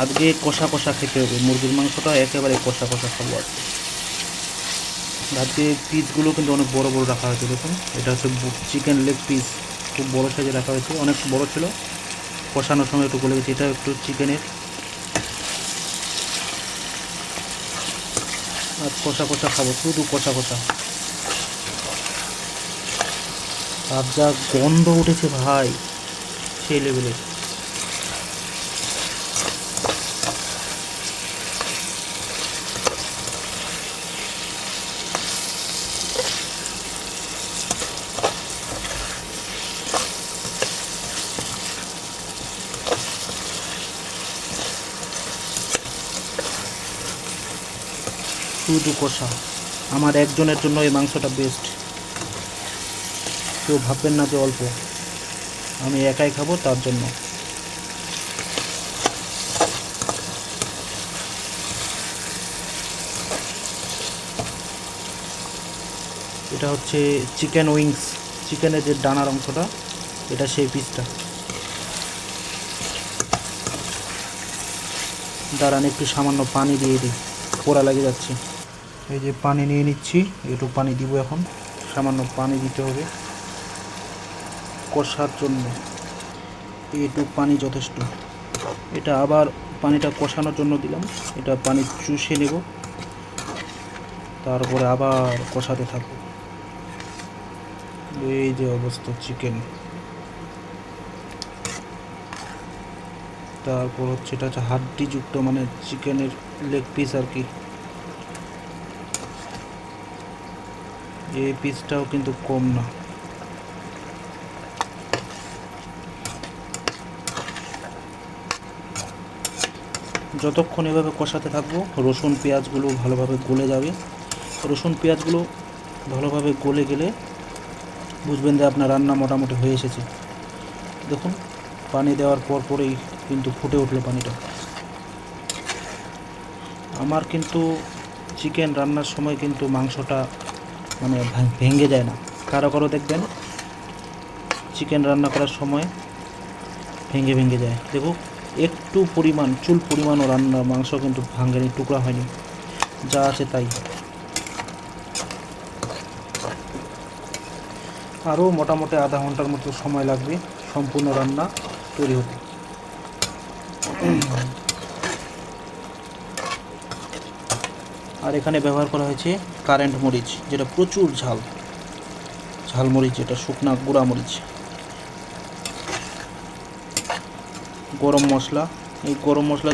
আজকে কষা কষা খেতে হবে, মুরগির মাংসটা একেবারে কষা কষা খাবো আজকে। আজকে পিসগুলো কিন্তু অনেক বড় বড় রাখা হয়েছে, দেখুন এটা হচ্ছে চিকেন লেগ পিস, খুব বড় সাইজে রাখা হয়েছে, অনেক বড় ছিল, কষানোর সময় একটু গলে গেছে। এটা একটু চিকেনের আর কষা কষা খাবো, শুধু কষা কষা। আর যা গন্ধ উঠেছে ভাই, সেই লেভেলের। শুধু কষা, আমার একজনের জন্য এই মাংসটা বেস্ট। কেউ ভাববেন না যে অল্প, আমি একাই খাবো তার জন্য। এটা হচ্ছে চিকেন উইংস, চিকেনের যে ডানার অংশটা, এটা সেই পিসটা। দাঁড়ান একটু সামান্য পানি দিয়ে দিই, পোড়া লাগে যাচ্ছে। এই যে পানি নিয়ে নিচ্ছি, একটু পানি দিব এখন, সামান্য পানি দিতে হবে কষার জন্য, এইটুকু পানি যথেষ্ট। এটা আবার পানিটা কষানোর জন্য দিলাম, এটা পানি চুষে নেব, তারপরে আবার কষাতে থাকবো। এই যে অবস্থা চিকেন। তারপর হচ্ছে এটা হচ্ছে হাড্ডিযুক্ত, মানে চিকেনের লেগ পিস আর কি। এই পিসটাও কিন্তু কম না। যতক্ষণ এভাবে কষাতে থাকবো, রসুন পেঁয়াজগুলো ভালোভাবে গলে যাবে। রসুন পেঁয়াজগুলো ভালোভাবে গলে গেলে বুঝবেন যে আপনার রান্না মোটামুটি হয়ে এসেছে। দেখুন পানি দেওয়ার পরেই কিন্তু ফুটে উঠলো পানিটা। আমার কিন্তু চিকেন রান্নার সময় কিন্তু মাংসটা মানে ভেঙে যায় না। কারো কারো দেখবেন চিকেন রান্না করার সময় ভেঙে ভেঙে যায়। দেখো একটু পরিমাণ, চুল পরিমাণও রান্না মাংস কিন্তু ভাঙেনি, টুকরা হয়নি, যা আছে তাই। আরও মোটামুটি আধা ঘন্টার মতো সময় লাগবে সম্পূর্ণ রান্না তৈরি হতে। আর এখানে ব্যবহার করা হয়েছে কারেন্ট মরিচ, যেটা প্রচুর ঝাল, ঝাল মরিচ, যেটা শুকনা গুঁড়া মরিচ। গরম মশলা, এই গরম মশলা